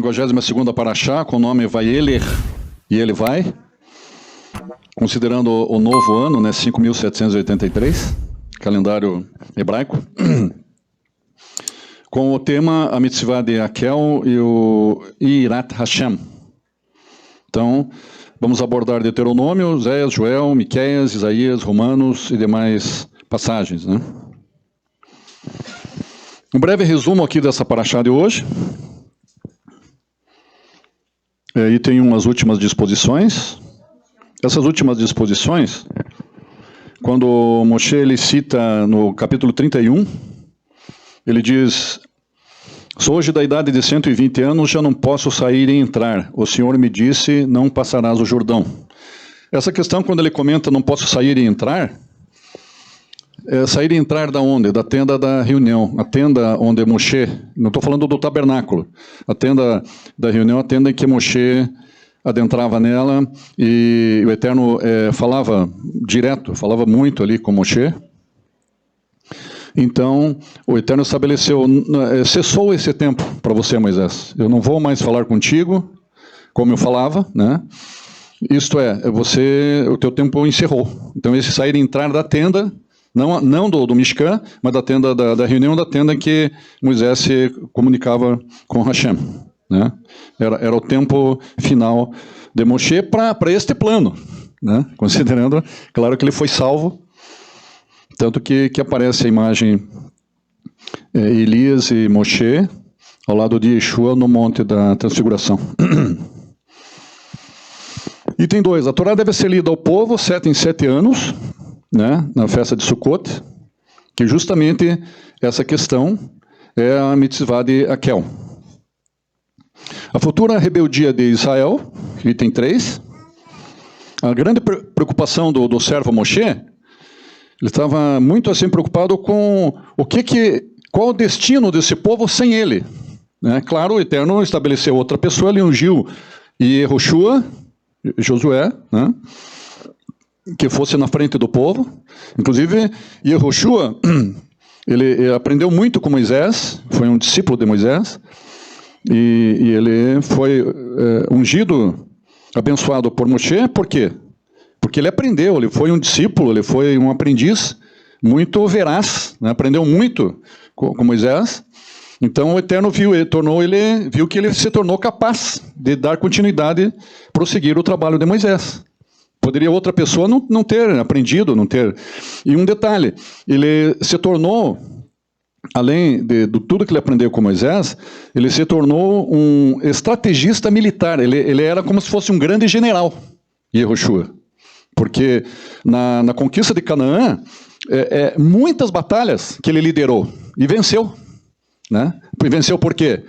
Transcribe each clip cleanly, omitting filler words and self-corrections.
52ª Parashá, com o nome Vayeler, e ele vai, considerando o novo ano, né, 5.783, calendário hebraico, com o tema a mitzvah de Akel e o Yirat Hashem. Então, vamos abordar Deuteronômio, Oséias, Joel, Miqueias, Isaías, Romanos e demais passagens, né? Um breve resumo aqui dessa paraxá de hoje. Aí tem umas últimas disposições. Essas últimas disposições, quando Moshe ele cita no capítulo 31, ele diz: sou hoje da idade de 120 anos, já não posso sair e entrar. O Senhor me disse, não passarás o Jordão. Essa questão, quando ele comenta não posso sair e entrar, sair e entrar da onde? Da tenda da reunião. A tenda onde Moshe, não estou falando do tabernáculo, a tenda da reunião, a tenda em que Moshe adentrava nela, e o Eterno falava direto, falava muito ali com Moshe. Então, o Eterno estabeleceu, cessou esse tempo para você, Moisés. Eu não vou mais falar contigo como eu falava, né? Isto é, o teu tempo encerrou. Então, esse sair e entrar da tenda, não do Mishkan, mas da tenda da reunião, da tenda em que Moisés se comunicava com Hashem, né? Era o tempo final de Moshe para este plano, né? Considerando, claro que ele foi salvo, tanto que aparece a imagem Elias e Moshe ao lado de Yeshua no Monte da Transfiguração. Item 2. A Torá deve ser lida ao povo 7 em 7 anos, né, na festa de Sukkot, que justamente essa questão é a mitzvah de Akel. A futura rebeldia de Israel, item 3. A grande preocupação do servo Moshe, ele estava muito assim preocupado com qual o destino desse povo sem ele, né? Claro, o Eterno estabeleceu outra pessoa, ele ungiu Yehoshua, Josué, né, que fosse na frente do povo. Inclusive, Yehoshua, ele aprendeu muito com Moisés, foi um discípulo de Moisés, e ele foi ungido, abençoado por Moshe. Por quê? Porque ele aprendeu, ele foi um discípulo, ele foi um aprendiz muito veraz, né? Aprendeu muito com Moisés. Então o Eterno viu que ele se tornou capaz de dar continuidade, prosseguir o trabalho de Moisés. Poderia outra pessoa não ter aprendido, não ter. E um detalhe, ele se tornou, além de tudo que ele aprendeu com Moisés, ele se tornou um estrategista militar. Ele era como se fosse um grande general, Yehoshua. Porque na conquista de Canaã, muitas batalhas que ele liderou e venceu, né? E venceu por quê?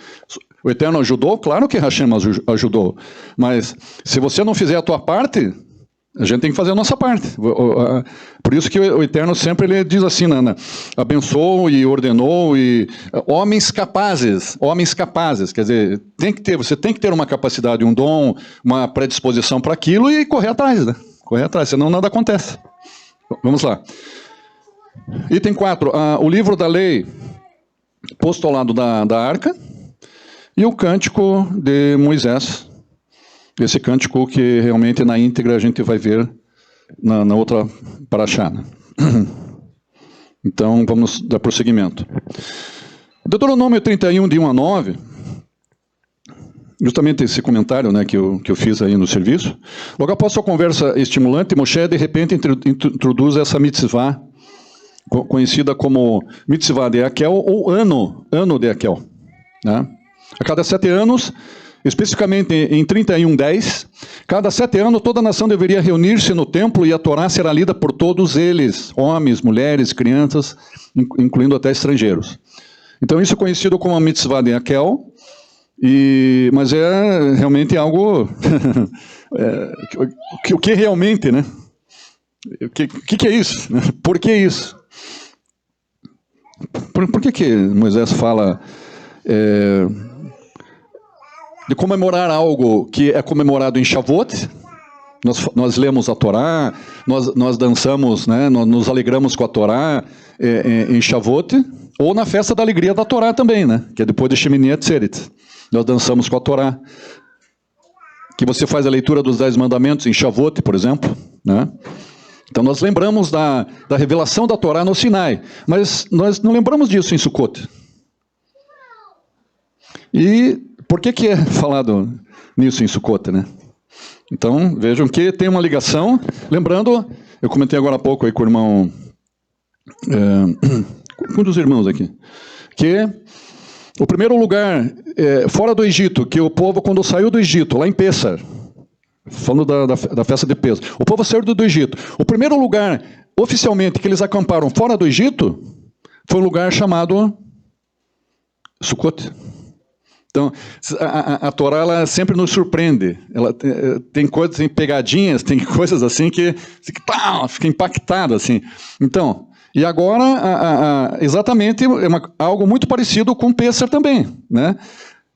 O Eterno ajudou? Claro que Hashem ajudou. Mas se você não fizer a tua parte, a gente tem que fazer a nossa parte. Por isso que o Eterno sempre ele diz assim, abençoou e ordenou, e homens capazes, quer dizer, você tem que ter uma capacidade, um dom, uma predisposição para aquilo e correr atrás, né? Correr atrás, senão nada acontece. Vamos lá. Item 4, o livro da lei posto ao lado da arca e o cântico de Moisés. Esse cântico que realmente na íntegra a gente vai ver na outra paraxá, né? Então vamos dar prosseguimento. Deuteronômio 31, de 1 a 9, justamente esse comentário, né, que eu fiz aí no serviço. Logo após sua conversa estimulante, Moshe de repente introduz essa mitzvah, conhecida como mitzvah de Akel, ou ano de Akel, né? A cada 7 anos, especificamente em 31:10, cada 7 anos toda a nação deveria reunir-se no templo e a Torá será lida por todos eles, homens, mulheres, crianças, incluindo até estrangeiros. Então isso é conhecido como a mitzvah de Akel, mas é realmente algo o que realmente, né? O que é isso? Por que isso? Por que Moisés fala de comemorar algo que é comemorado em Shavuot? Nós lemos a Torá, nós dançamos, né? Nós nos alegramos com a Torá em Shavuot, ou na festa da alegria da Torá também, né? Que é depois de Shemini Atzeret. nós dançamos com a Torá, que você faz a leitura dos 10 mandamentos em Shavuot, por exemplo, né? Então nós lembramos da revelação da Torá no Sinai, mas nós não lembramos disso em Sukkot. E por que é falado nisso em Sukkot, né? Então, vejam que tem uma ligação. Lembrando, eu comentei agora há pouco aí com o irmão, com um dos irmãos aqui, que o primeiro lugar fora do Egito, que o povo, quando saiu do Egito, lá em Pessar, falando da festa de Pessar, o povo saiu do Egito. O primeiro lugar, oficialmente, que eles acamparam fora do Egito, foi um lugar chamado Sukkot. Então, a Torá, ela sempre nos surpreende. Ela tem coisas, tem pegadinhas, tem coisas assim que fica impactado, assim. Então, e agora, exatamente, algo muito parecido com Pessar também, né?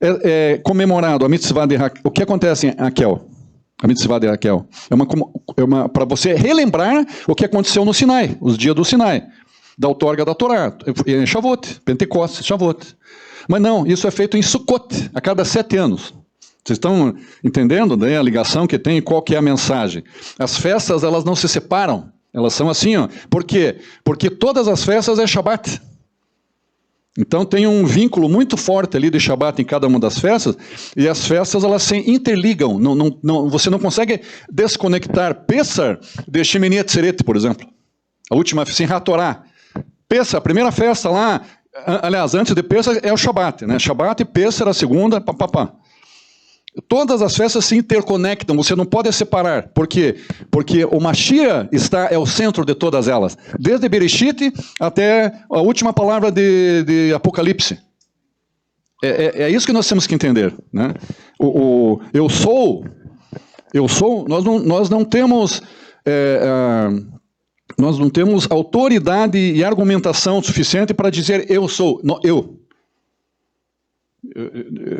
É comemorado a mitzvah de Raquel. O que acontece em Raquel? A mitzvah de Raquel. Para você relembrar o que aconteceu no Sinai, os dias do Sinai, da outorga da Torá, em Shavuot, Pentecostes, Shavuot. Mas não, isso é feito em Sukkot, a cada 7 anos. Vocês estão entendendo, né, a ligação que tem e qual que é a mensagem? As festas, elas não se separam. Elas são assim, ó. Por quê? Porque todas as festas é Shabat. Então tem um vínculo muito forte ali de Shabat em cada uma das festas, e as festas, elas se interligam. Você não consegue desconectar Pessar de Shemini Atzeret, por exemplo. A última, sem Hatorá. Pessar, a primeira festa lá, aliás, antes de Pessar é o Shabat, né? Shabat e Pessar, a segunda, papapá. Todas as festas se interconectam, você não pode separar. Por quê? Porque o Mashiach é o centro de todas elas. Desde Bereshit até a última palavra de Apocalipse. É isso que nós temos que entender, né? Eu sou, nós não temos... Nós não temos autoridade e argumentação suficiente para dizer eu sou. Não,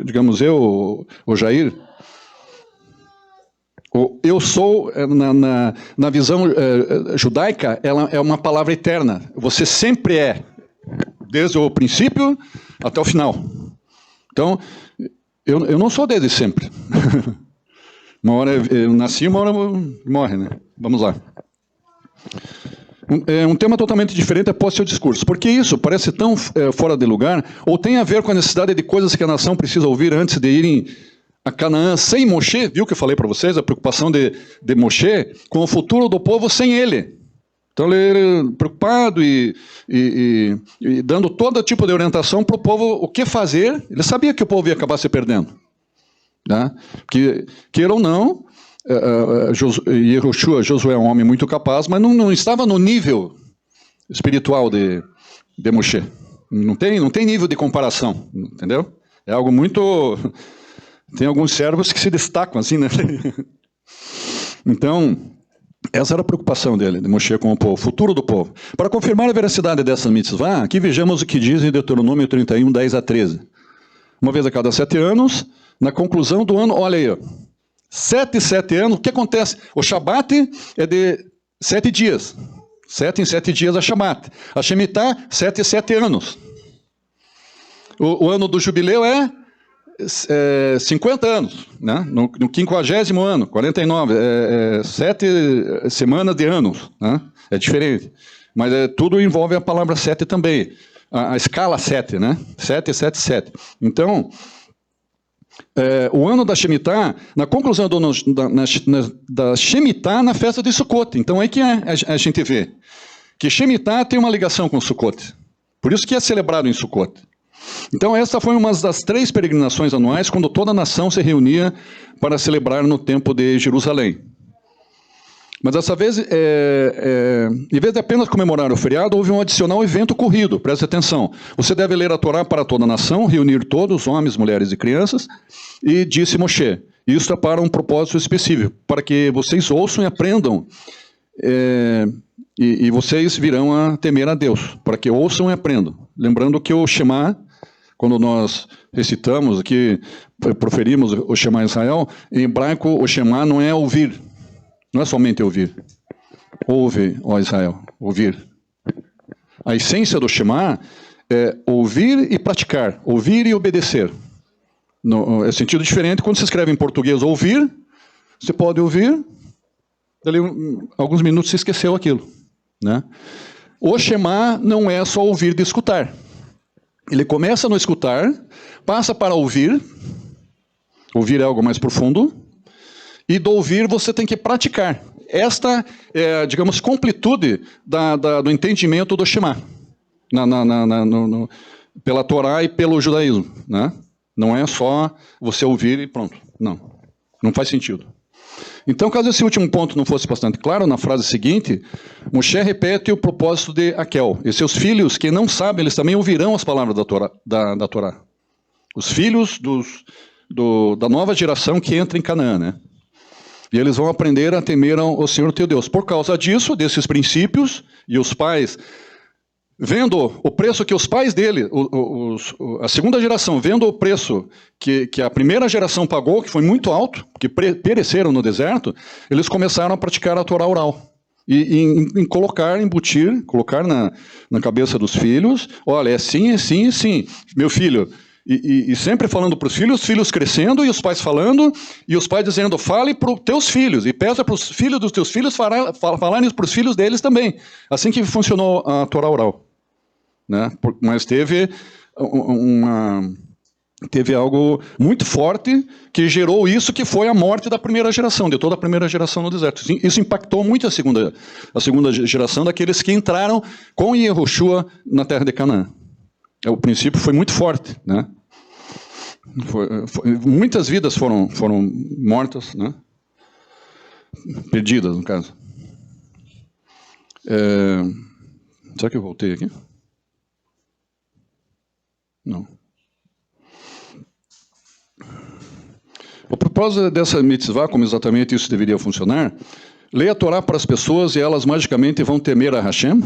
digamos eu, o Jair, eu sou, na visão judaica, ela é uma palavra eterna. Você sempre é, desde o princípio até o final. Então, eu não sou desde sempre. Uma hora eu nasci, uma hora morre, né? Vamos lá. Um tema totalmente diferente após seu discurso. Por que isso parece tão fora de lugar? Ou tem a ver com a necessidade de coisas que a nação precisa ouvir antes de irem a Canaã sem Moshe? Viu que eu falei para vocês? A preocupação de Moshe com o futuro do povo sem ele. Então ele preocupado e dando todo tipo de orientação para o povo o que fazer. Ele sabia que o povo ia acabar se perdendo. Tá? Que queira ou não... Josué é um homem muito capaz, mas não estava no nível espiritual de Moshe. Não tem nível de comparação, entendeu? É algo muito... Tem alguns servos que se destacam assim, né? Então, essa era a preocupação dele, de Moshe com o povo, o futuro do povo. Para confirmar a veracidade dessa mitzvah, aqui vejamos o que diz em Deuteronômio 31, 10 a 13. Uma vez a cada 7 anos, na conclusão do ano, olha aí, ó, 7 anos, o que acontece? O Shabat é de 7 dias. 7 em 7 dias é Shabat. A Shemitah, 7 em 7 anos. O ano do jubileu é 50 anos. Né? No 50º ano, 49. 7 semanas de anos. Né? É diferente. Mas tudo envolve a palavra 7 também. A escala 7, né? 7, 7, 7. Então... o ano da Shemitah, na conclusão da Shemitah na festa de Sukkot. Então aí que a gente vê que Shemitah tem uma ligação com Sukkot. Por isso que é celebrado em Sukkot. Então essa foi uma das 3 peregrinações anuais quando toda a nação se reunia para celebrar no Templo de Jerusalém. Mas dessa vez, em vez de apenas comemorar o feriado, houve um adicional evento corrido. Preste atenção. Você deve ler a Torá para toda a nação, reunir todos, homens, mulheres e crianças. E disse Moshe, isso é para um propósito específico, para que vocês ouçam e aprendam. E vocês virão a temer a Deus, para que ouçam e aprendam. Lembrando que o Shema, quando nós recitamos aqui, proferimos o Shema Israel, em hebraico o Shema não é ouvir. Não é somente ouvir. Ouve, ó Israel, ouvir. A essência do Shema é ouvir e praticar, ouvir e obedecer. É sentido diferente quando se escreve em português ouvir, você pode ouvir, dali alguns minutos se esqueceu aquilo, né? O Shema não é só ouvir de escutar. Ele começa no escutar, passa para ouvir é algo mais profundo, e do ouvir você tem que praticar. Esta é, digamos, completude do entendimento do Shema, pela Torá e pelo judaísmo, né? Não é só você ouvir e pronto. Não faz sentido. Então, caso esse último ponto não fosse bastante claro, na frase seguinte, Moshe repete o propósito de Akel. E seus filhos, que não sabem, eles também ouvirão as palavras da Torá. Os filhos da nova geração que entra em Canaã, né? E eles vão aprender a temer ao Senhor teu Deus. Por causa disso, desses princípios, e os pais, vendo o preço que os pais dele, a segunda geração, vendo o preço que a primeira geração pagou, que foi muito alto, que pereceram no deserto, eles começaram a praticar a Torá oral. E embutir, colocar na cabeça dos filhos, olha, é sim, é sim, é sim. Meu filho, e sempre falando para os filhos crescendo, e os pais falando, e os pais dizendo, fale para os teus filhos, e peça para os filhos dos teus filhos falarem para os filhos deles também. Assim que funcionou a Torá oral. Né? Mas teve algo muito forte que gerou isso, que foi a morte da primeira geração, de toda a primeira geração no deserto. Isso impactou muito a segunda geração daqueles que entraram com Yehoshua na terra de Canaã. O princípio foi muito forte, né? Muitas vidas foram mortas, né? Perdidas, no caso. Será que eu voltei aqui? Não. O propósito dessa mitzvah, como exatamente isso deveria funcionar, leia a Torá para as pessoas e elas magicamente vão temer a Hashem?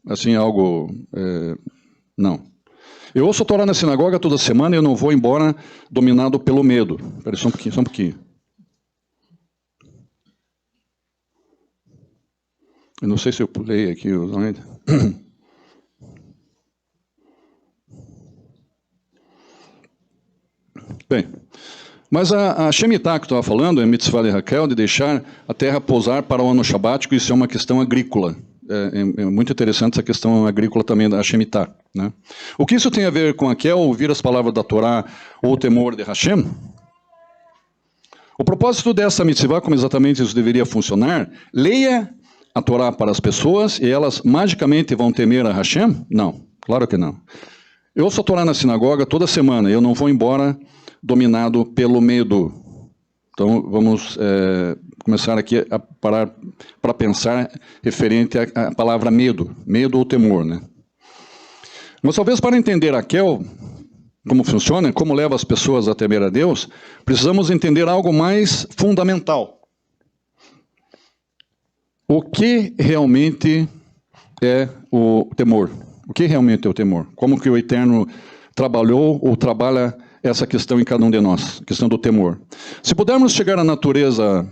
Assim, algo... não. Eu ouço a Torá na sinagoga toda semana e eu não vou embora dominado pelo medo. Espera só um pouquinho. Eu não sei se eu pulei aqui. Bem, mas a Shemitah que eu estava falando, é a mitzvah de Raquel, de deixar a terra pousar para o ano sabático, isso é uma questão agrícola. É muito interessante essa questão agrícola também da Shemitah, né? O que isso tem a ver com Raquel, ouvir as palavras da Torá ou o temor de Hashem? O propósito dessa mitzvah, como exatamente isso deveria funcionar, leia a Torá para as pessoas e elas magicamente vão temer a Hashem? Não, claro que não. Eu ouço a Torá na sinagoga toda semana e eu não vou embora dominado pelo medo. Então, vamos começar aqui a parar para pensar referente à palavra medo. Medo ou temor, né? Mas talvez para entender Raquel, como funciona, como leva as pessoas a temer a Deus, precisamos entender algo mais fundamental. O que realmente é o temor? O que realmente é o temor? Como que o Eterno trabalhou ou trabalha essa questão em cada um de nós, a questão do temor. Se pudermos chegar à natureza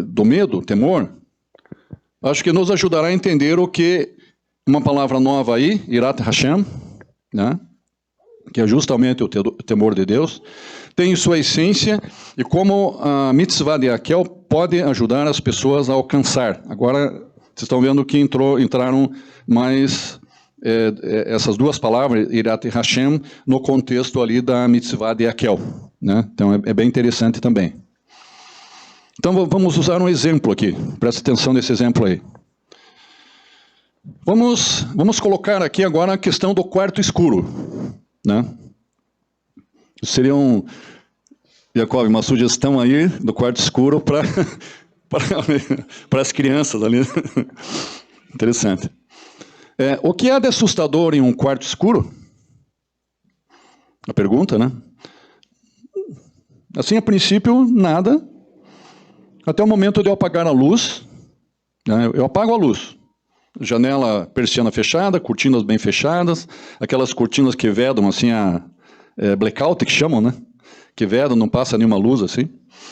do medo, temor, acho que nos ajudará a entender o que uma palavra nova aí, Irat Hashem, né, que é justamente o temor de Deus, tem sua essência e como a mitzvah de Raquel pode ajudar as pessoas a alcançar. Agora, vocês estão vendo que entraram mais... essas duas palavras, Irat Hashem, no contexto ali da mitzvah de Raquel, né? Então é bem interessante também. Então vamos usar um exemplo aqui, presta atenção nesse exemplo aí. Vamos colocar aqui agora a questão do quarto escuro, né? Seria Jacob, uma sugestão aí do quarto escuro para as crianças ali. Interessante. O que há de assustador em um quarto escuro? A pergunta, né? Assim, a princípio, nada. Até o momento de eu apagar a luz. Né? Eu apago a luz. Janela persiana fechada, cortinas bem fechadas. Aquelas cortinas que vedam, assim, blackout, que chamam, né? Que vedam, não passa nenhuma luz, assim.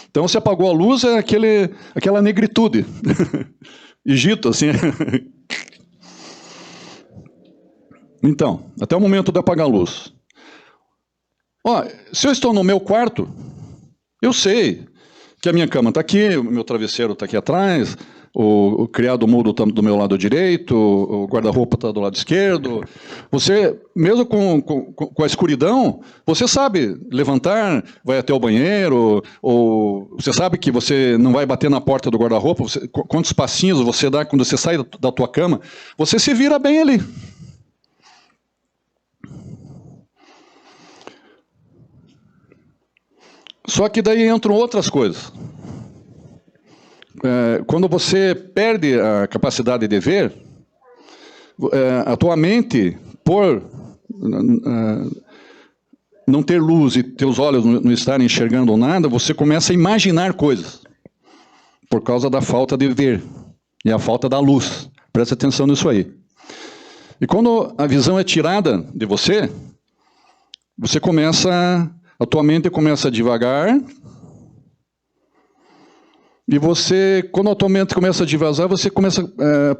Então, se apagou a luz, é aquela negritude. Egito, assim... Então, até o momento de apagar a luz. Ó, se eu estou no meu quarto, eu sei que a minha cama está aqui, o meu travesseiro está aqui atrás, o criado mudo está do meu lado direito, o guarda-roupa está do lado esquerdo. Você, mesmo com a escuridão, você sabe levantar, vai até o banheiro, ou você sabe que você não vai bater na porta do guarda-roupa, quantos passinhos você dá quando você sai da tua cama, você se vira bem ali. Só que daí entram outras coisas. Quando você perde a capacidade de ver, a tua mente, por não ter luz e teus olhos não estarem enxergando nada, você começa a imaginar coisas, por causa da falta de ver e a falta da luz. Presta atenção nisso aí. E quando a visão é tirada de você, a tua mente começa a divagar, e você, quando a tua mente começa a divagar, você começa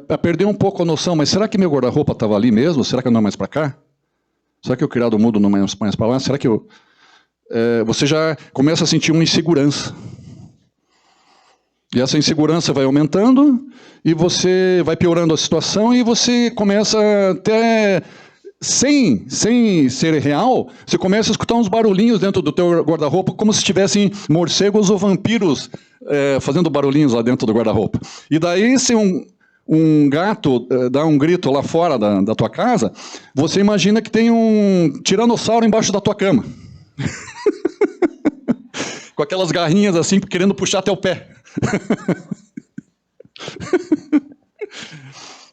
a perder um pouco a noção, mas será que meu guarda-roupa estava ali mesmo? Será que não é mais para cá? Será que o criado mudo não é mais para lá? Será que você já começa a sentir uma insegurança. E essa insegurança vai aumentando, e você vai piorando a situação, e você começa até... Sem ser real, você começa a escutar uns barulhinhos dentro do teu guarda-roupa, como se tivessem morcegos ou vampiros fazendo barulhinhos lá dentro do guarda-roupa. E daí, se um gato dá um grito lá fora da tua casa, você imagina que tem um tiranossauro embaixo da tua cama. Com aquelas garrinhas assim, querendo puxar teu pé.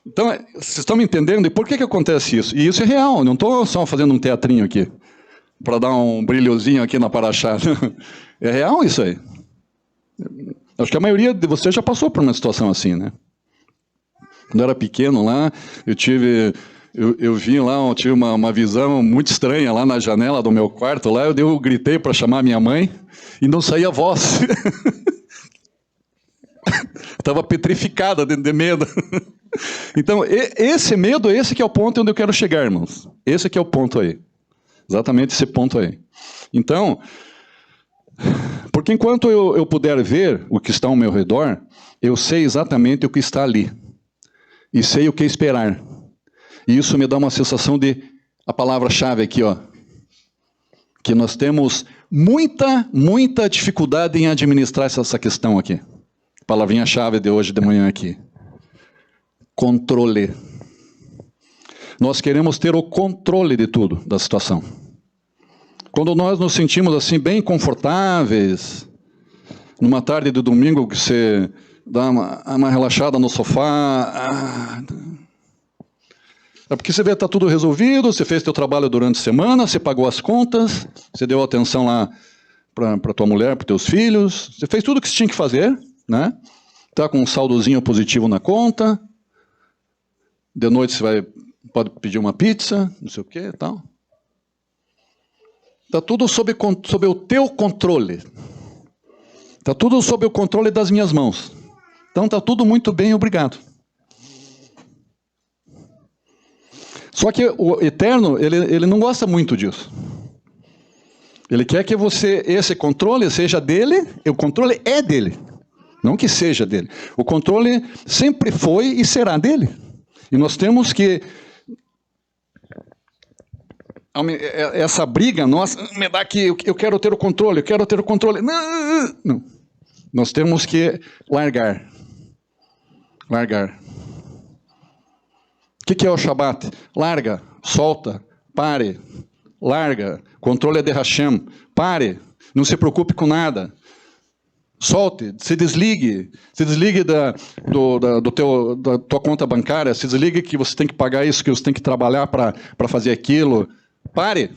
Então, vocês estão me entendendo? E por que acontece isso? E isso é real, não estou só fazendo um teatrinho aqui, para dar um brilhozinho aqui na Paraxá. É real isso aí. Acho que a maioria de vocês já passou por uma situação assim, né? Quando eu era pequeno lá, eu vi lá, eu tive uma visão muito estranha lá na janela do meu quarto, lá eu gritei para chamar minha mãe, e não saía voz. Estava petrificada de medo. Então, esse medo, esse que é o ponto onde eu quero chegar, irmãos. Esse que é o ponto aí. Exatamente esse ponto aí. Então, porque enquanto eu puder ver o que está ao meu redor, eu sei exatamente o que está ali. E sei o que esperar. E isso me dá uma sensação de... A palavra-chave aqui, ó. Que nós temos muita dificuldade em administrar essa questão aqui. Palavrinha-chave de hoje de manhã aqui. Controle. Nós queremos ter o controle de tudo, da situação. Quando nós nos sentimos assim bem confortáveis, numa tarde de domingo que você dá uma relaxada no sofá, é porque você vê que está tudo resolvido, você fez seu trabalho durante a semana, você pagou as contas, você deu atenção lá para tua mulher, para teus filhos, você fez tudo o que você tinha que fazer, né? Está com um saldozinho positivo na conta. De noite você pode pedir uma pizza, não sei o que e tal. Está tudo sob o teu controle. Está tudo sob o controle das minhas mãos. Então está tudo muito bem, obrigado. Só que o Eterno, ele não gosta muito disso. Ele quer que esse controle seja dele, e o controle é dele. Não que seja dele. O controle sempre foi e será dele. E nós temos que... Essa briga nossa, me dá que eu quero ter o controle, eu quero ter o controle. Não. Nós temos que largar. Largar. O que é o Shabat? Larga, solta, pare, larga. Controle é de Hashem. Pare, não se preocupe com nada. Solte, se desligue da tua conta bancária, se desligue que você tem que pagar isso, que você tem que trabalhar para fazer aquilo. Pare,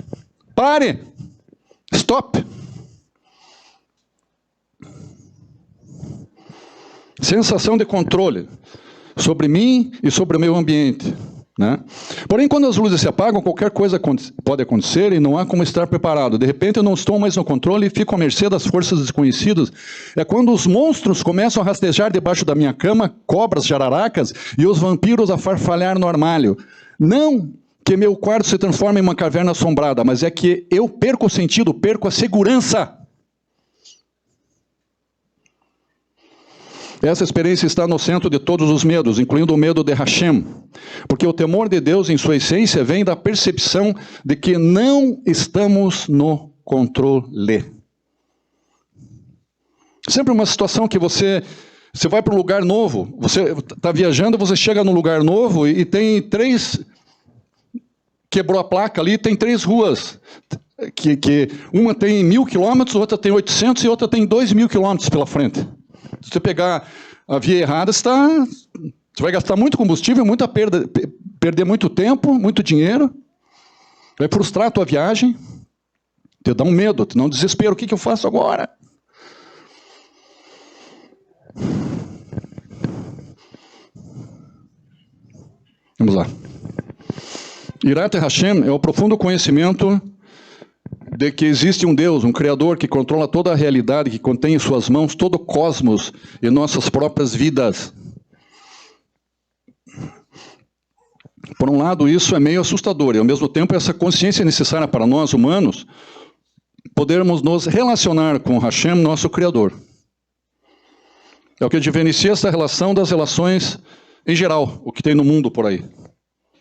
stop. Sensação de controle sobre mim e sobre o meu ambiente. Né? Porém, quando as luzes se apagam, qualquer coisa pode acontecer e não há como estar preparado. De repente, eu não estou mais no controle e fico à mercê das forças desconhecidas. É quando os monstros começam a rastejar debaixo da minha cama, cobras, jararacas, e os vampiros a farfalhar no armário. Não que meu quarto se transforma em uma caverna assombrada, mas é que eu perco o sentido, perco a segurança. Essa experiência está no centro de todos os medos, incluindo o medo de Hashem. Porque o temor de Deus, em sua essência, vem da percepção de que não estamos no controle. Sempre uma situação que você vai para um lugar novo, você está viajando, você chega num lugar novo e tem 3... Quebrou a placa ali, tem 3 ruas. Que uma tem 1.000 quilômetros, outra tem 800 e outra tem 2.000 quilômetros pela frente. Se você pegar a via errada, você vai gastar muito combustível, muita perda, perder muito tempo, muito dinheiro, vai frustrar a tua viagem, te dá um medo, te dá um desespero. O que eu faço agora? Vamos lá. Irat Hashem é o profundo conhecimento de que existe um Deus, um Criador que controla toda a realidade, que contém em suas mãos todo o cosmos e nossas próprias vidas. Por um lado, isso é meio assustador, e ao mesmo tempo essa consciência é necessária para nós, humanos, podermos nos relacionar com Hashem, nosso Criador. É o que diferencia essa relação das relações em geral, o que tem no mundo por aí.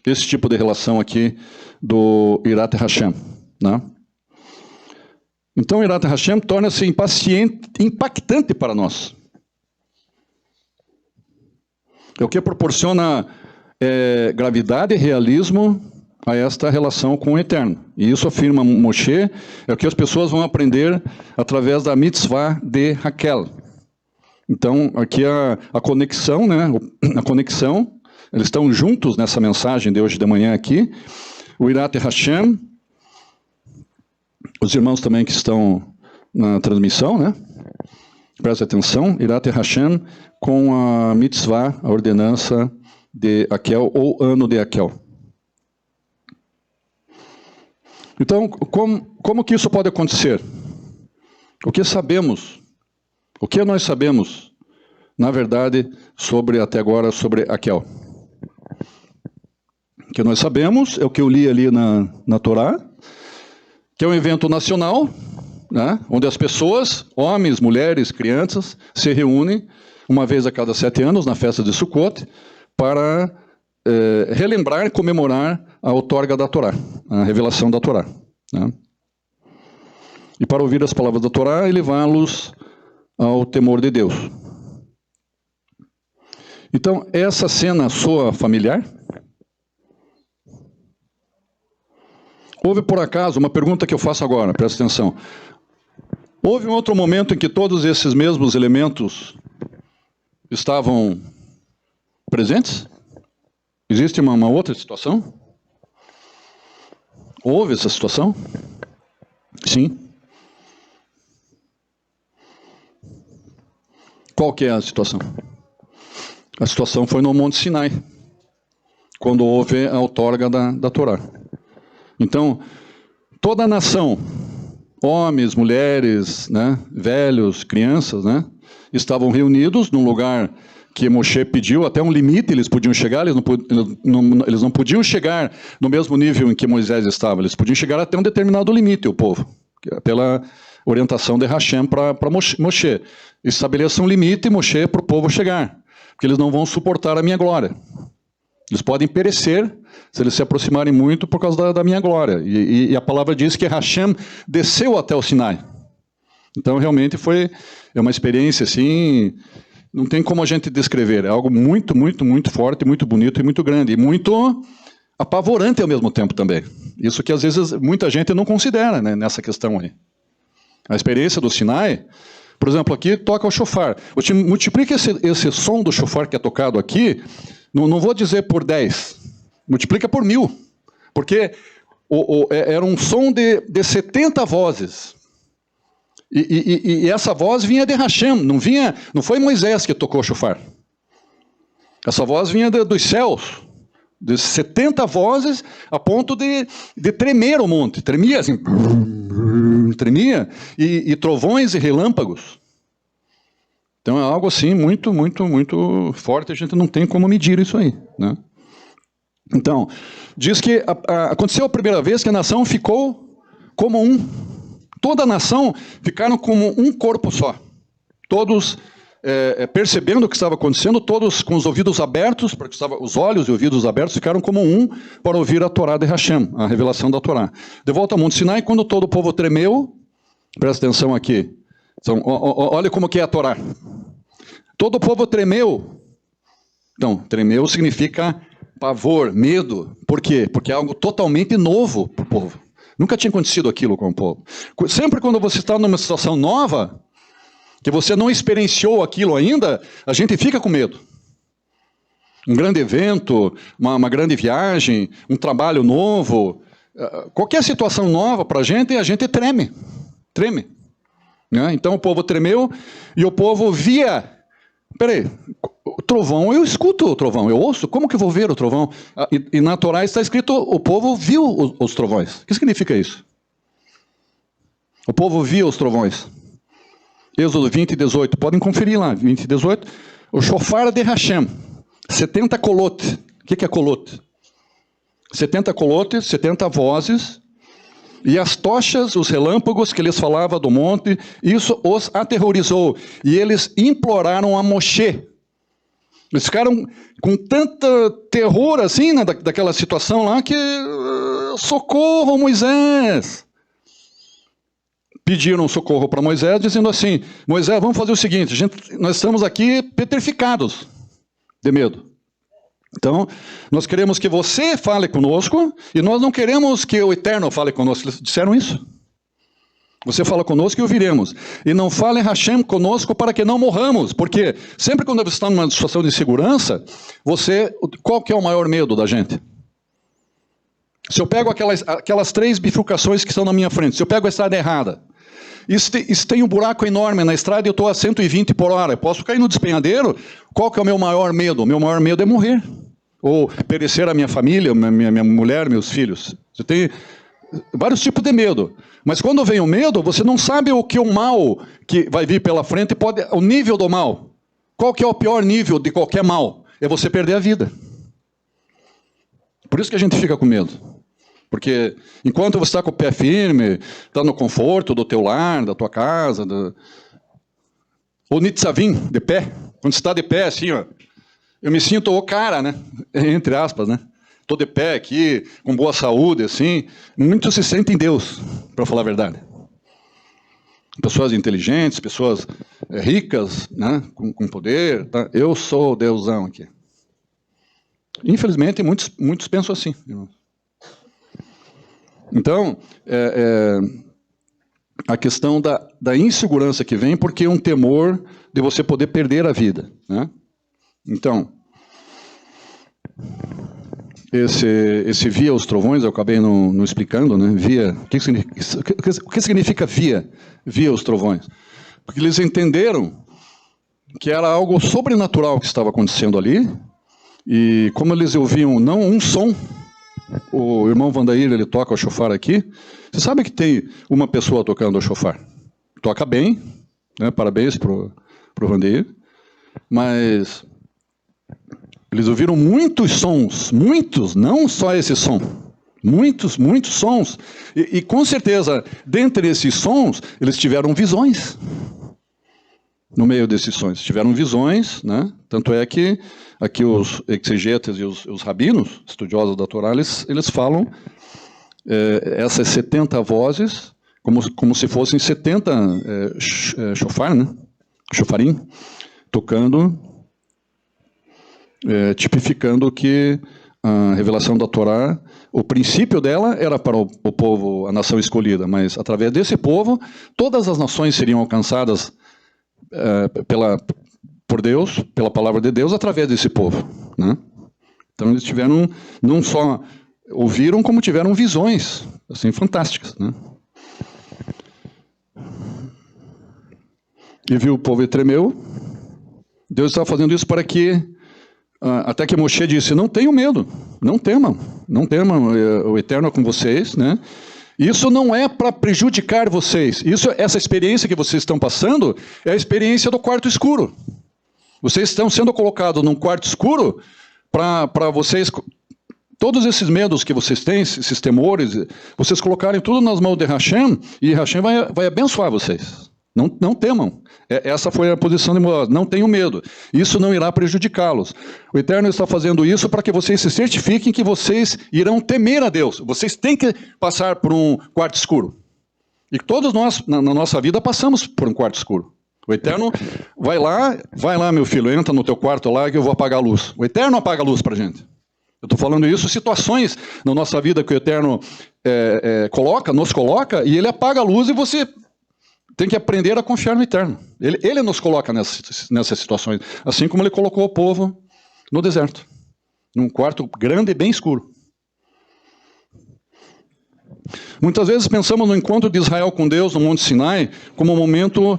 Esse tipo de relação aqui do Irat Hashem, né? Então, Irat Hashem torna-se impactante para nós. É o que proporciona gravidade e realismo a esta relação com o Eterno. E isso afirma Moshe, é o que as pessoas vão aprender através da mitzvah de Raquel. Então, aqui a conexão, né? A conexão, eles estão juntos nessa mensagem de hoje de manhã aqui. O Irat Hashem, os irmãos também que estão na transmissão, né? Presta atenção, Irat Hashem com a mitzvah, a ordenança de Akel, ou ano de Akel. Então, como que isso pode acontecer? O que sabemos? O que nós sabemos, na verdade, até agora, sobre Akel? O que nós sabemos é o que eu li ali na Torá, que é um evento nacional, né, onde as pessoas, homens, mulheres, crianças, se reúnem uma vez a cada 7 anos na festa de Sukkot para relembrar e comemorar a outorga da Torá, a revelação da Torá. Né? E para ouvir as palavras da Torá e levá-los ao temor de Deus. Então, essa cena soa familiar? Houve, por acaso, uma pergunta que eu faço agora, presta atenção. Houve um outro momento em que todos esses mesmos elementos estavam presentes? Existe uma outra situação? Houve essa situação? Sim. Qual que é a situação? A situação foi no Monte Sinai, quando houve a outorga da Torá. Então, toda a nação, homens, mulheres, né, velhos, crianças, né, estavam reunidos num lugar que Moshe pediu, até um limite eles podiam chegar, eles não podiam chegar no mesmo nível em que Moisés estava, eles podiam chegar até um determinado limite, o povo, pela orientação de Hashem para Moshe. Estabeleça um limite, Moshe, para o povo chegar, porque eles não vão suportar a minha glória. Eles podem perecer se eles se aproximarem muito por causa da minha glória. E a palavra diz que Hashem desceu até o Sinai. Então, realmente, é uma experiência assim, não tem como a gente descrever. É algo muito, muito, muito forte, muito bonito e muito grande. E muito apavorante ao mesmo tempo também. Isso que, às vezes, muita gente não considera, né, nessa questão aí. A experiência do Sinai, por exemplo, aqui toca o shofar. Multiplica esse som do shofar que é tocado aqui, não vou dizer por 10, multiplica por 1000, porque era um som de 70 vozes. E essa voz vinha de Hashem, não foi Moisés que tocou o shofar. Essa voz vinha dos céus, de 70 vozes, a ponto de tremer o monte. Tremia assim, tremia, e trovões e relâmpagos. Então é algo assim muito, muito, muito forte, a gente não tem como medir isso aí, né? Então, diz que aconteceu a primeira vez que a nação ficou como um. Toda a nação ficaram como um corpo só. Todos percebendo o que estava acontecendo, todos com os ouvidos abertos, porque os olhos e ouvidos abertos ficaram como um para ouvir a Torá de Hashem, a revelação da Torá. De volta ao Monte Sinai, quando todo o povo tremeu, presta atenção aqui, então, olha como que é a Torá. Todo o povo tremeu. Então, tremeu significa pavor, medo. Por quê? Porque é algo totalmente novo para o povo. Nunca tinha acontecido aquilo com o povo. Sempre quando você está numa situação nova, que você não experienciou aquilo ainda, a gente fica com medo. Um grande evento, uma grande viagem, um trabalho novo, qualquer situação nova para a gente treme. Treme. Né? Então o povo tremeu e o povo via. Peraí, o trovão, eu escuto o trovão, eu ouço, como que eu vou ver o trovão? E na Torá está escrito, o povo viu os trovões. O que significa isso? O povo via os trovões. Êxodo 20 e 18, podem conferir lá, 20 e 18. O shofar de Hashem, 70 colote. O que é colote? 70 colotes, 70 vozes, e as tochas, os relâmpagos que lhes falava do monte, isso os aterrorizou. E eles imploraram a Moshe. Eles ficaram com tanta terror assim, né, daquela situação lá, que socorro, Moisés! Pediram socorro para Moisés, dizendo assim, Moisés, vamos fazer o seguinte, nós estamos aqui petrificados de medo. Então, nós queremos que você fale conosco, e nós não queremos que o Eterno fale conosco. Eles disseram isso. Você fala conosco e ouviremos. E não fale Hashem conosco para que não morramos. Porque sempre quando você está numa situação de segurança, qual que é o maior medo da gente? Se eu pego aquelas 3 bifurcações que estão na minha frente, se eu pego a estrada errada, isso tem um buraco enorme na estrada e eu estou a 120 por hora. Eu posso cair no despenhadeiro. Qual que é o meu maior medo? O meu maior medo é morrer. Ou perecer a minha família, minha mulher, meus filhos. Você tem vários tipos de medo. Mas quando vem o medo, você não sabe o que o mal que vai vir pela frente o nível do mal. Qual que é o pior nível de qualquer mal? É você perder a vida. Por isso que a gente fica com medo. Porque enquanto você está com o pé firme, está no conforto do teu lar, da tua casa, ou nitzavim, de pé, quando você está de pé assim, ó, eu me sinto o cara, né? Entre aspas, né? Estou de pé aqui, com boa saúde, assim. Muitos se sentem Deus, para falar a verdade. Pessoas inteligentes, pessoas ricas, né? Com poder. Tá? Eu sou o Deusão aqui. Infelizmente, muitos pensam assim, irmãos. Então, a questão da insegurança que vem, porque é um temor de você poder perder a vida. Né? Então, esse via os trovões, eu acabei não explicando, né? Via, o que significa via os trovões? Porque eles entenderam que era algo sobrenatural que estava acontecendo ali, e como eles ouviam não um som, o irmão Vandair, ele toca o shofar aqui. Você sabe que tem uma pessoa tocando o shofar. Toca bem, né? Parabéns pro Vandair. Mas eles ouviram muitos sons, muitos, não só esse som. Muitos sons. E com certeza, dentre esses sons, eles tiveram visões. No meio desses sonhos. Tiveram visões, né? Tanto é que aqui os exegetas e os rabinos, estudiosos da Torá, eles falam essas 70 vozes como se fossem 70 shofar, né? Shofarim, tocando, tipificando que a revelação da Torá, o princípio dela era para o povo, a nação escolhida, mas através desse povo, todas as nações seriam alcançadas por Deus, pela palavra de Deus, através desse povo. Né? Então eles tiveram, não só ouviram, como tiveram visões assim, fantásticas. Né? E viu o povo e tremeu. Deus estava fazendo isso para que, até que Moshe disse, não tenham medo, não temam, o Eterno é com vocês, né? Isso não é para prejudicar vocês. Essa experiência que vocês estão passando é a experiência do quarto escuro. Vocês estão sendo colocados num quarto escuro para vocês Todos esses medos que vocês têm, esses temores, vocês colocarem tudo nas mãos de Hashem, e Hashem vai abençoar vocês. Não temam. Essa foi a posição de Moisés. Não tenham medo. Isso não irá prejudicá-los. O Eterno está fazendo isso para que vocês se certifiquem que vocês irão temer a Deus. Vocês têm que passar por um quarto escuro. E todos nós, na nossa vida, passamos por um quarto escuro. O Eterno vai lá, meu filho, entra no teu quarto lá que eu vou apagar a luz. O Eterno apaga a luz para a gente. Eu estou falando isso, situações na nossa vida que o Eterno nos coloca, e Ele apaga a luz e você tem que aprender a confiar no Eterno. Ele nos coloca nessas situações, assim como Ele colocou o povo no deserto, num quarto grande e bem escuro. Muitas vezes pensamos no encontro de Israel com Deus no Monte Sinai como um momento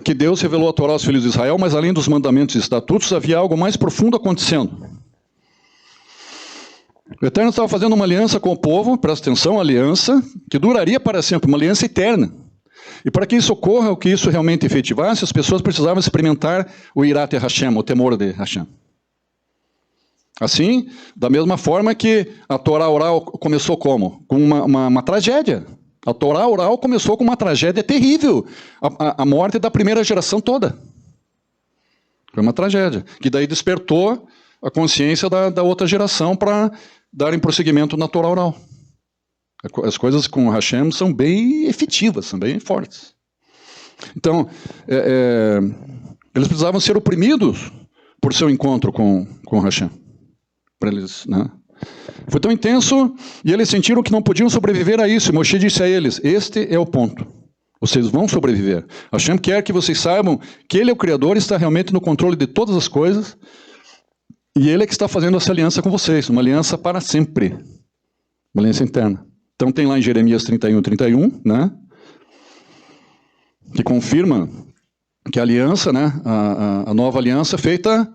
que Deus revelou a Torá aos filhos de Israel, mas além dos mandamentos e estatutos, havia algo mais profundo acontecendo. O Eterno estava fazendo uma aliança com o povo, presta atenção, aliança que duraria para sempre, uma aliança eterna. E para que isso ocorra, o que isso realmente efetivasse, as pessoas precisavam experimentar o Irat Hashem, o temor de Hashem. Assim, da mesma forma que a Torá oral começou como? Com uma tragédia. A Torá oral começou com uma tragédia terrível. A morte da primeira geração toda. Foi uma tragédia. Que daí despertou a consciência da outra geração para darem prosseguimento na Torá oral. As coisas com Hashem são bem efetivas, são bem fortes. Então, eles precisavam ser oprimidos por seu encontro com Hashem. Para eles, né? Foi tão intenso, e eles sentiram que não podiam sobreviver a isso. E Moshe disse a eles, este é o ponto. Vocês vão sobreviver. Hashem quer que vocês saibam que Ele é o Criador, está realmente no controle de todas as coisas, e Ele é que está fazendo essa aliança com vocês, uma aliança para sempre. Uma aliança interna. Então tem lá em Jeremias 31, né? Que confirma que a aliança, né? A nova aliança feita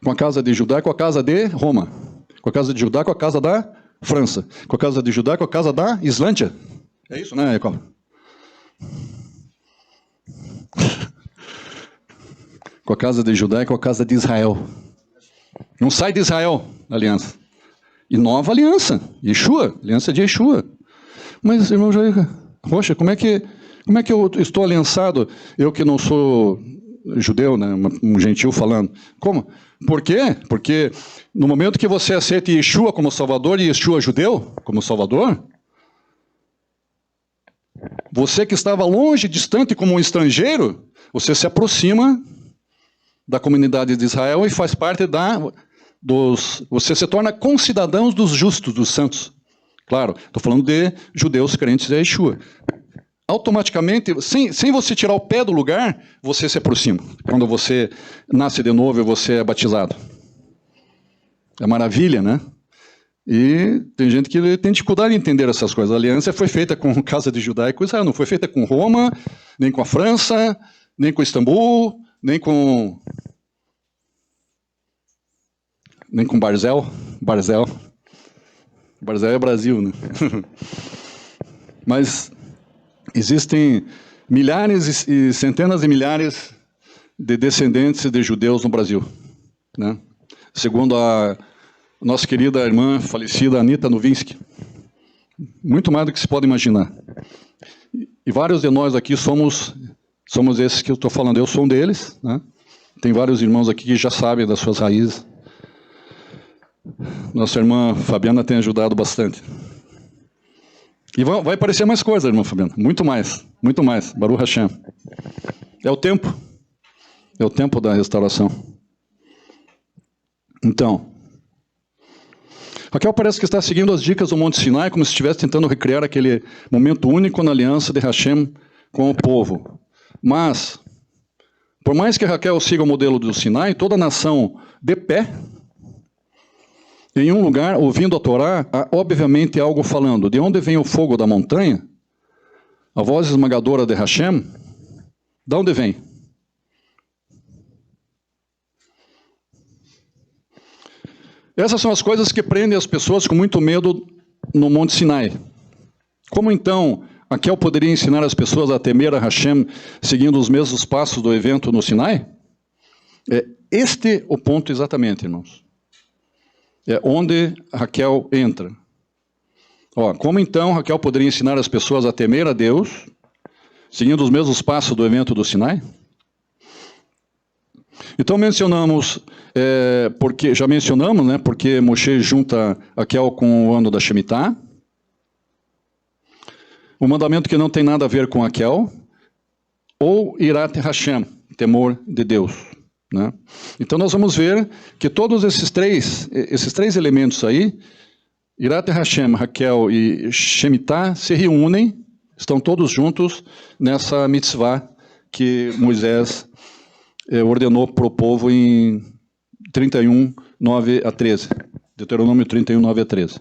com a casa de Judá e com a casa de Roma. Com a casa de Judá com a casa da França. Com a casa de Judá com a casa da Islândia. É isso, né, Jacob? Com a casa de Judá e com a casa de Israel. Não sai de Israel a aliança. E nova aliança. Yeshua, aliança de Yeshua. Mas, irmão Jair, poxa, como é que eu estou aliançado, eu que não sou judeu, né, um gentil falando? Como? Por quê? Porque no momento que você aceita Yeshua como Salvador e Yeshua judeu como Salvador, você que estava longe, distante como um estrangeiro, você se aproxima da comunidade de Israel e faz parte você se torna concidadãos dos justos, dos santos. Claro, estou falando de judeus crentes de Yeshua. Automaticamente, sem você tirar o pé do lugar, você se aproxima. Quando você nasce de novo e você é batizado. É maravilha, né? E tem gente que tem dificuldade em entender essas coisas. A aliança foi feita com a casa de Judá e com Israel. Não foi feita com Roma, nem com a França, nem com Istambul, nem com Barzel. Barzel é Brasil, né? Mas existem milhares e centenas de milhares de descendentes de judeus no Brasil, né? Segundo a nossa querida irmã falecida Anita Novinsky. Muito mais do que se pode imaginar. E vários de nós aqui somos esses que eu estou falando. Eu sou um deles, né? Tem vários irmãos aqui que já sabem das suas raízes. Nossa irmã Fabiana tem ajudado bastante. E vai aparecer mais coisa, irmã Fabiana. Muito mais. Muito mais. Baruch Hashem. É o tempo. É o tempo da restauração. Então, Raquel parece que está seguindo as dicas do Monte Sinai, como se estivesse tentando recriar aquele momento único na aliança de Hashem com o povo. Mas, por mais que Raquel siga o modelo do Sinai, toda a nação de pé, em um lugar, ouvindo a Torá, há obviamente algo falando. De onde vem o fogo da montanha? A voz esmagadora de Hashem? De onde vem? Essas são as coisas que prendem as pessoas com muito medo no Monte Sinai. Como então Raquel poderia ensinar as pessoas a temer a Hashem seguindo os mesmos passos do evento no Sinai? É este o ponto exatamente, irmãos. É onde Raquel entra. Ó, como então Raquel poderia ensinar as pessoas a temer a Deus, seguindo os mesmos passos do evento do Sinai? Então mencionamos, já mencionamos, né, porque Moshe junta Raquel com o ano da Shemitah. O mandamento que não tem nada a ver com Raquel, ou Irat Hashem, temor de Deus. Né? Então nós vamos ver que todos esses três elementos aí, Irat Hashem, Raquel e Shemitah, se reúnem, estão todos juntos nessa mitzvah que Moisés ordenou para o povo em 31, 9 a 13. Deuteronômio 31, 9 a 13.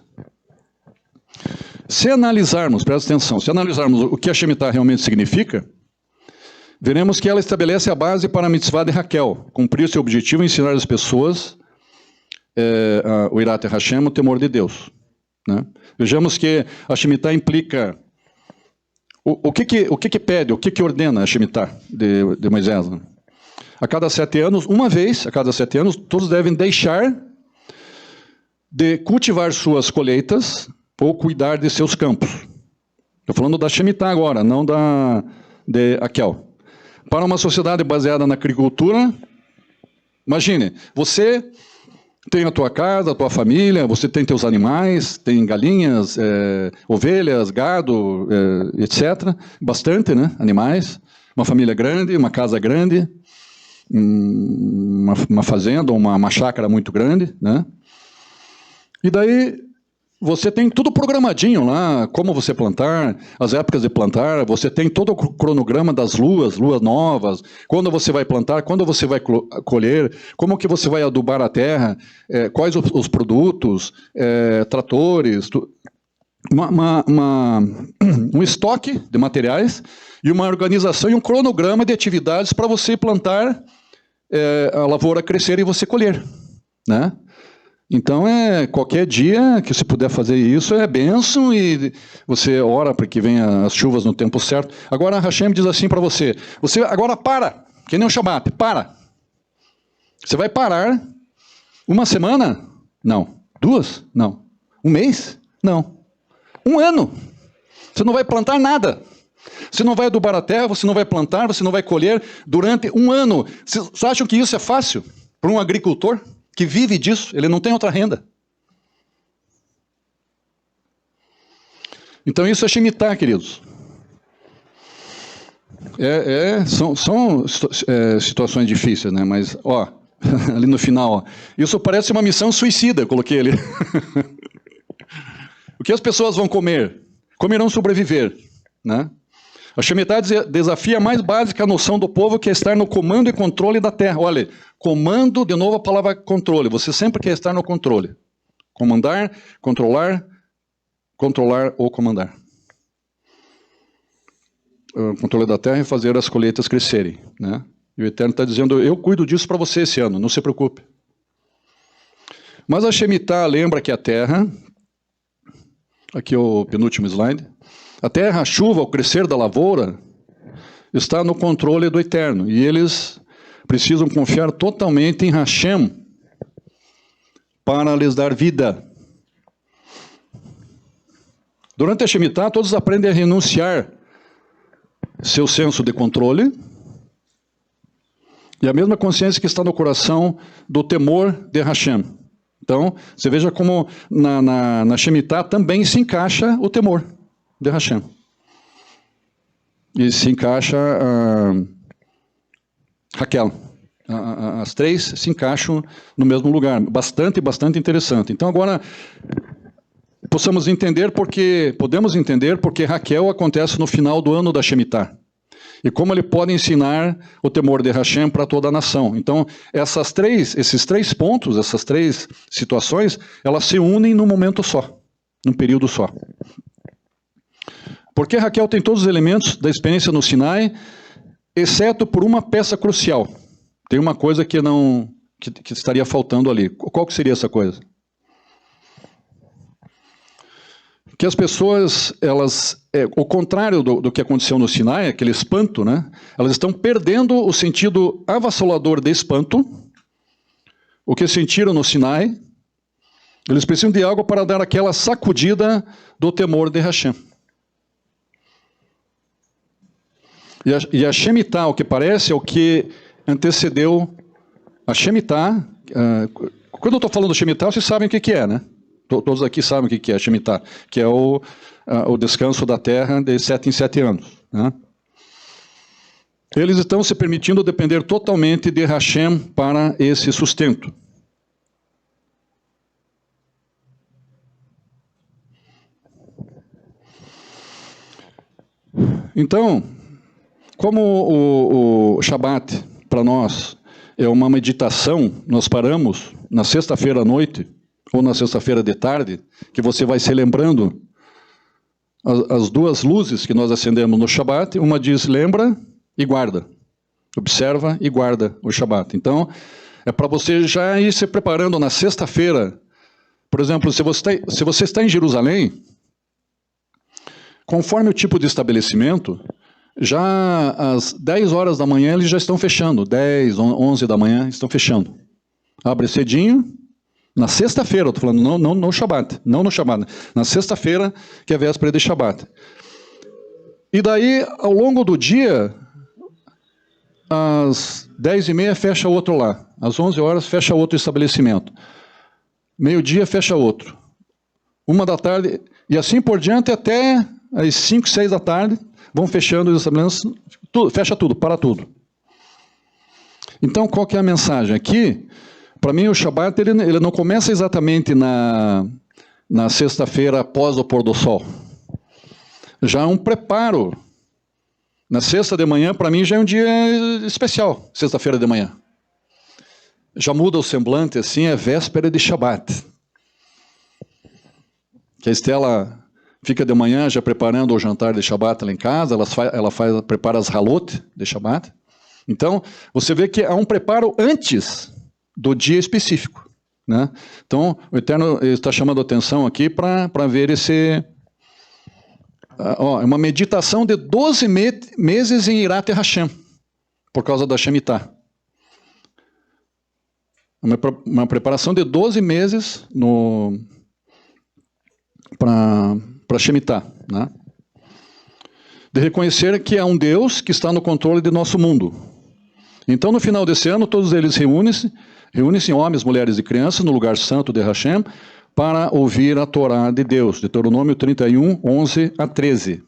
Se analisarmos, presta atenção, se analisarmos o que a Shemitah realmente significa, veremos que ela estabelece a base para a mitzvah de Raquel, cumprir seu objetivo e ensinar as pessoas o Irat Hashem, o temor de Deus. Né? Vejamos que a Shemitah implica... O que pede, o que ordena a Shemitah de Moisés? Né? A cada 7 anos, uma vez a cada 7 anos, todos devem deixar de cultivar suas colheitas ou cuidar de seus campos. Estou falando da Shemitah agora, não de Raquel. Para uma sociedade baseada na agricultura, imagine, você tem a tua casa, a tua família, você tem teus animais, tem galinhas, ovelhas, gado, etc. Bastante, né? Animais. Uma família grande, uma casa grande, uma fazenda, uma chácara muito grande, né? E daí você tem tudo programadinho lá, como você plantar, as épocas de plantar, você tem todo o cronograma das luas novas, quando você vai plantar, quando você vai colher, como que você vai adubar a terra, quais os produtos, tratores, um estoque de materiais e uma organização e um cronograma de atividades para você plantar, a lavoura crescer e você colher, né? Então, qualquer dia que você puder fazer isso é bênção e você ora para que venham as chuvas no tempo certo. Agora, Hashem diz assim para você, agora para, que nem o Shabat, para. Você vai parar uma semana? Não. 2? Não. Um mês? Não. 1 ano. Você não vai plantar nada. Você não vai adubar a terra, você não vai plantar, você não vai colher durante 1 ano. Vocês acham que isso é fácil para um agricultor que vive disso? Ele não tem outra renda. Então isso é Shemitah, queridos. São situações difíceis, né? Mas, ó, ali no final, ó, isso parece uma missão suicida, coloquei ali. O que as pessoas vão comer? Comerão sobreviver, né? A Shemitah desafia a mais básica noção do povo, que é estar no comando e controle da terra. Olha, comando, de novo a palavra controle. Você sempre quer estar no controle. Comandar, controlar ou comandar. O controle da terra e fazer as colheitas crescerem, né? E o Eterno está dizendo, eu cuido disso para você esse ano, não se preocupe. Mas a Shemitah lembra que a terra, aqui o penúltimo slide, a terra, a chuva, o crescer da lavoura, está no controle do Eterno. E eles precisam confiar totalmente em Hashem para lhes dar vida. Durante a Shemitah, todos aprendem a renunciar seu senso de controle e a mesma consciência que está no coração do temor de Hashem. Então, você veja como na Shemitah também se encaixa o temor de Hashem. E se encaixa Raquel. As três se encaixam no mesmo lugar. Bastante interessante. Então agora podemos entender porque Raquel acontece no final do ano da Shemitah. E como ele pode ensinar o temor de Hashem para toda a nação. Então, esses três pontos, essas três situações, elas se unem num momento só, num período só. Porque Raquel tem todos os elementos da experiência no Sinai, exceto por uma peça crucial. Tem uma coisa que estaria faltando ali. Qual que seria essa coisa? Que as pessoas, o contrário do que aconteceu no Sinai, aquele espanto, né? Elas estão perdendo o sentido avassalador de espanto, o que sentiram no Sinai, Eles precisam de algo para dar aquela sacudida do temor de Hashem. E a Shemitah, o que parece, é o que antecedeu a Shemitah. Quando eu estou falando Shemitah, vocês sabem o que é, né? Todos aqui sabem o que é Shemitah, que é o descanso da terra de 7 em 7 anos. Né? Eles estão se permitindo depender totalmente de Hashem para esse sustento. Então, como o Shabat, para nós, é uma meditação, nós paramos na sexta-feira à noite, ou na sexta-feira de tarde, que você vai se lembrando as duas luzes que nós acendemos no Shabat, uma diz lembra e guarda, observa e guarda o Shabat. Então, é para você já ir se preparando na sexta-feira. Por exemplo, se você está em Jerusalém, conforme o tipo de estabelecimento, já às 10 horas da manhã eles já estão fechando, 10, 11 da manhã estão fechando. Abre cedinho, na sexta-feira, eu estou falando, não no Shabat, não no Shabat, na sexta-feira, que é a véspera de Shabat. E daí, ao longo do dia, às 10h30 fecha outro lá, às 11 horas fecha outro estabelecimento, meio-dia fecha outro, 1 da tarde, e assim por diante até às 5, 6 da tarde, vão fechando os estabelecimentos, fecha tudo, para tudo. Então, qual que é a mensagem? Aqui, para mim, o Shabat ele não começa exatamente na sexta-feira após o pôr do sol. Já é um preparo. Na sexta de manhã, para mim, já é um dia especial, sexta-feira de manhã. Já muda o semblante, assim, é véspera de Shabat. Que a Estela fica de manhã já preparando o jantar de Shabat lá em casa, ela prepara as halot de Shabat. Então, você vê que há um preparo antes do dia específico. Né? Então, o Eterno está chamando a atenção aqui para ver esse... uma meditação de 12 meses em Irat Hashem, por causa da Shemitah. Uma preparação de 12 meses para Shemitah, né? De reconhecer que há um Deus que está no controle de nosso mundo. Então, no final desse ano, todos eles reúnem-se homens, mulheres e crianças no lugar santo de Hashem para ouvir a Torá de Deus, Deuteronômio 31, 11 a 13.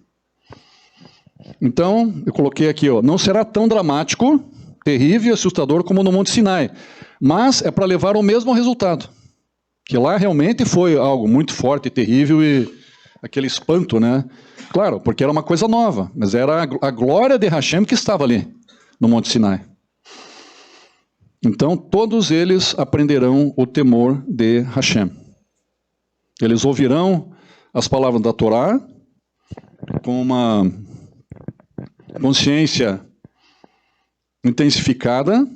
Então, eu coloquei aqui, não será tão dramático, terrível e assustador como no Monte Sinai, mas é para levar ao mesmo resultado. Que lá realmente foi algo muito forte e terrível e aquele espanto, né? Claro, porque era uma coisa nova, mas era a glória de Hashem que estava ali, no Monte Sinai. Então, todos eles aprenderão o temor de Hashem. Eles ouvirão as palavras da Torá com uma consciência intensificada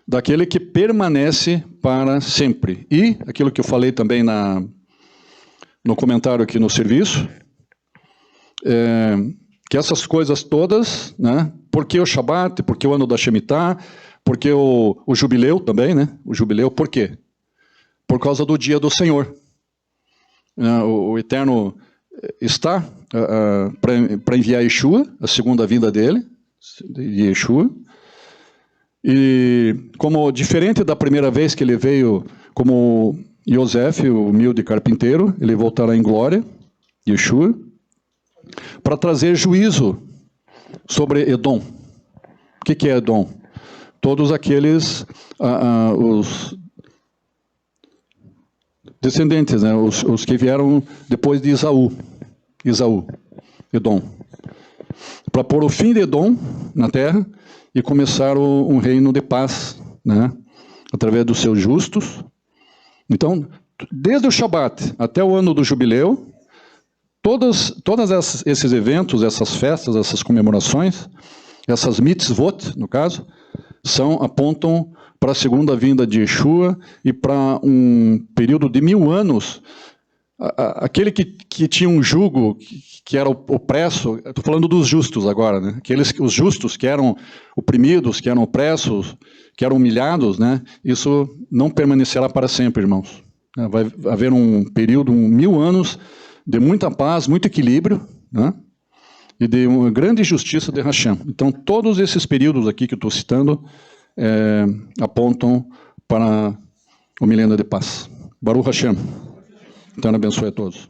daquele que permanece para sempre. E, aquilo que eu falei também no comentário aqui no serviço, que essas coisas todas, né, porque o Shabat, porque o ano da Shemitah, porque o jubileu também, né, o jubileu, por quê? Por causa do dia do Senhor. O Eterno está para enviar Yeshua, a segunda vinda dele, de Yeshua, e como diferente da primeira vez que ele veio como Yosef, o humilde carpinteiro, ele voltará em glória, Yeshua, para trazer juízo sobre Edom. O que é Edom? Todos aqueles, os descendentes, né, os que vieram depois de Esaú, Edom. Para pôr o fim de Edom na terra e começar um reino de paz, né, através dos seus justos. Então, desde o Shabat até o ano do jubileu, todos esses eventos, essas festas, essas comemorações, essas mitzvot, no caso, apontam para a segunda vinda de Yeshua e para um período de 1000 anos. Aquele que tinha um jugo que era opresso, estou falando dos justos agora, né? Os justos que eram oprimidos, que eram opressos, que eram humilhados, né? Isso não permanecerá para sempre, irmãos. Vai haver um período, 1000 anos, de muita paz, muito equilíbrio, né? E de uma grande justiça de Hashem. Então, todos esses períodos aqui que eu estou citando apontam para o milênio de paz. Baruch Hashem. Então, abençoe a todos.